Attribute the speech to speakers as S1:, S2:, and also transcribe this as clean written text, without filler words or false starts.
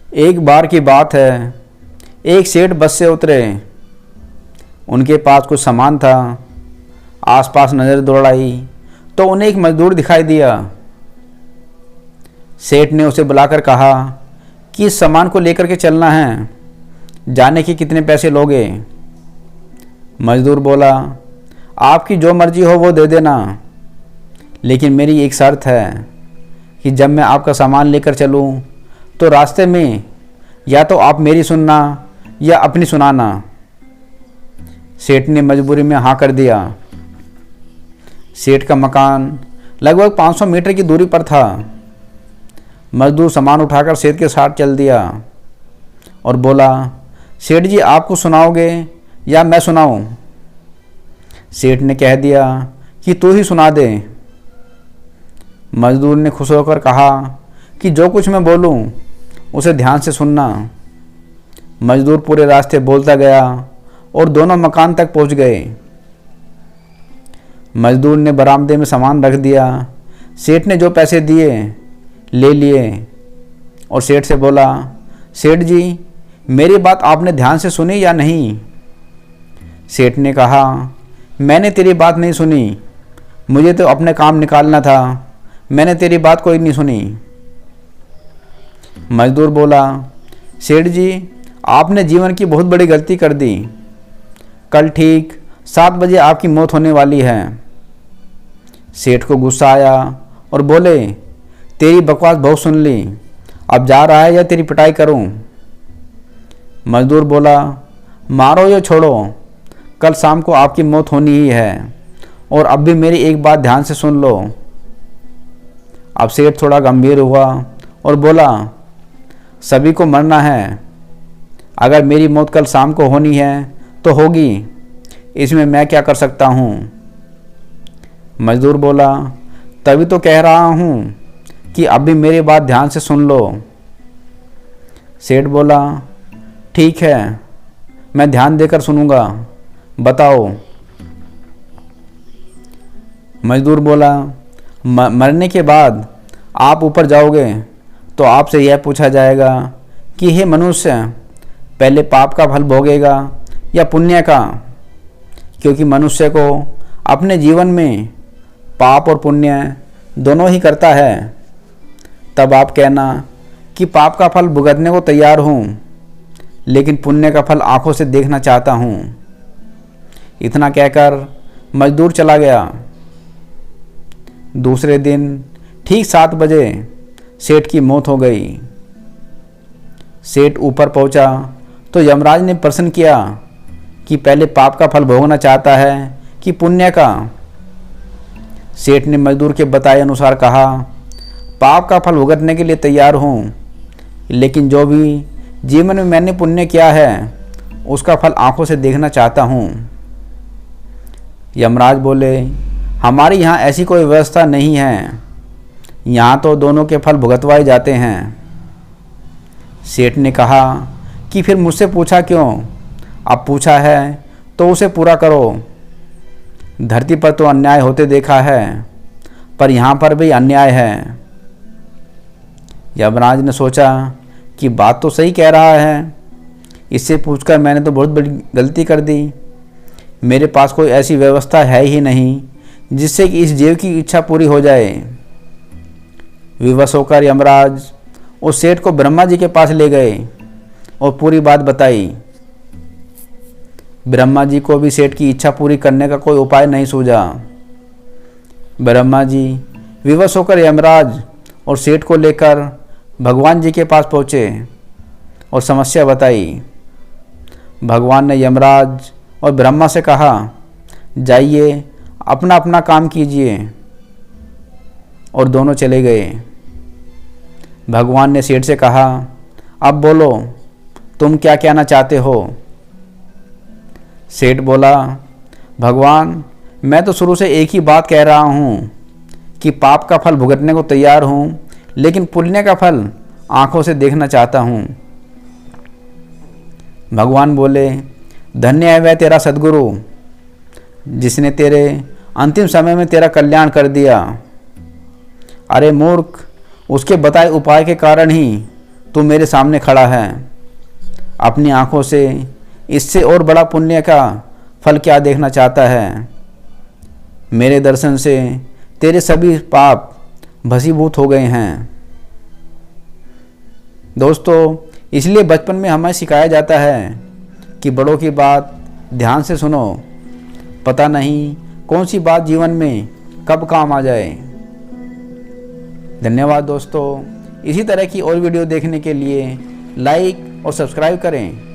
S1: एक बार की बात है, एक सेठ बस से उतरे। उनके पास कुछ सामान था। आसपास नज़र दौड़ाई तो उन्हें एक मजदूर दिखाई दिया। सेठ ने उसे बुलाकर कहा कि इस सामान को लेकर के चलना है, जाने के कितने पैसे लोगे। मजदूर बोला, आपकी जो मर्जी हो वो दे देना, लेकिन मेरी एक शर्त है कि जब मैं आपका सामान लेकर चलूं तो रास्ते में या तो आप मेरी सुनना या अपनी सुनाना। सेठ ने मजबूरी में हाँ कर दिया। सेठ का मकान लगभग 500 मीटर की दूरी पर था। मजदूर सामान उठाकर सेठ के साथ चल दिया और बोला, सेठ जी आपको सुनाओगे या मैं सुनाऊं? सेठ ने कह दिया कि तू ही सुना दे। मजदूर ने खुश होकर कहा कि जो कुछ मैं बोलूं उसे ध्यान से सुनना। मजदूर पूरे रास्ते बोलता गया और दोनों मकान तक पहुंच गए। मजदूर ने बरामदे में सामान रख दिया। सेठ ने जो पैसे दिए ले लिए और सेठ से बोला, सेठ जी मेरी बात आपने ध्यान से सुनी या नहीं? सेठ ने कहा, मैंने तेरी बात नहीं सुनी, मुझे तो अपने काम निकालना था, मैंने तेरी बात कोई नहीं सुनी। मजदूर बोला, सेठ जी आपने जीवन की बहुत बड़ी गलती कर दी। कल ठीक 7 बजे आपकी मौत होने वाली है। सेठ को गुस्सा आया और बोले, तेरी बकवास बहुत सुन ली, अब जा रहा है या तेरी पिटाई करूं? मजदूर बोला, मारो या छोड़ो, कल शाम को आपकी मौत होनी ही है, और अब भी मेरी एक बात ध्यान से सुन लो। अब सेठ थोड़ा गंभीर हुआ और बोला, सभी को मरना है, अगर मेरी मौत कल शाम को होनी है तो होगी, इसमें मैं क्या कर सकता हूँ? मजदूर बोला, तभी तो कह रहा हूँ कि अब भी मेरी बात ध्यान से सुन लो। सेठ बोला, ठीक है, मैं ध्यान देकर सुनूंगा, बताओ। मजदूर बोला, मरने के बाद आप ऊपर जाओगे तो आपसे यह पूछा जाएगा कि हे मनुष्य, पहले पाप का फल भोगेगा या पुण्य का? क्योंकि मनुष्य को अपने जीवन में पाप और पुण्य दोनों ही करता है। तब आप कहना कि पाप का फल भुगतने को तैयार हूँ, लेकिन पुण्य का फल आंखों से देखना चाहता हूँ। इतना कहकर मजदूर चला गया। दूसरे दिन ठीक 7 बजे सेठ की मौत हो गई। सेठ ऊपर पहुंचा तो यमराज ने प्रश्न किया कि पहले पाप का फल भोगना चाहता है कि पुण्य का? सेठ ने मजदूर के बताए अनुसार कहा, पाप का फल भुगतने के लिए तैयार हूँ, लेकिन जो भी जीवन में मैंने पुण्य किया है उसका फल आंखों से देखना चाहता हूँ। यमराज बोले, हमारे यहाँ ऐसी कोई व्यवस्था नहीं है, यहाँ तो दोनों के फल भुगतवाए जाते हैं। सेठ ने कहा कि फिर मुझसे पूछा क्यों? अब पूछा है तो उसे पूरा करो। धरती पर तो अन्याय होते देखा है, पर यहाँ पर भी अन्याय है। यमराज ने सोचा कि बात तो सही कह रहा है, इससे पूछकर मैंने तो बहुत बड़ी गलती कर दी। मेरे पास कोई ऐसी व्यवस्था है ही नहीं जिससे कि इस जीव की इच्छा पूरी हो जाए। विवश होकर यमराज उस सेठ को ब्रह्मा जी के पास ले गए और पूरी बात बताई। ब्रह्मा जी को भी सेठ की इच्छा पूरी करने का कोई उपाय नहीं सूझा। ब्रह्मा जी विवश होकर यमराज और सेठ को लेकर भगवान जी के पास पहुँचे और समस्या बताई। भगवान ने यमराज और ब्रह्मा से कहा, जाइए अपना अपना काम कीजिए, और दोनों चले गए। भगवान ने सेठ से कहा, अब बोलो तुम क्या कहना चाहते हो? सेठ बोला, भगवान मैं तो शुरू से एक ही बात कह रहा हूँ कि पाप का फल भुगतने को तैयार हूँ, लेकिन पुण्य का फल आंखों से देखना चाहता हूँ। भगवान बोले, धन्य है वह तेरा सद्गुरु जिसने तेरे अंतिम समय में तेरा कल्याण कर दिया। अरे मूर्ख, उसके बताए उपाय के कारण ही तू मेरे सामने खड़ा है। अपनी आंखों से इससे और बड़ा पुण्य का फल क्या देखना चाहता है। मेरे दर्शन से तेरे सभी पाप भस्मीभूत हो गए हैं। दोस्तों, इसलिए बचपन में हमें सिखाया जाता है कि बड़ों की बात ध्यान से सुनो, पता नहीं कौन सी बात जीवन में कब काम आ जाए। धन्यवाद दोस्तों। इसी तरह की और वीडियो देखने के लिए लाइक और सब्सक्राइब करें।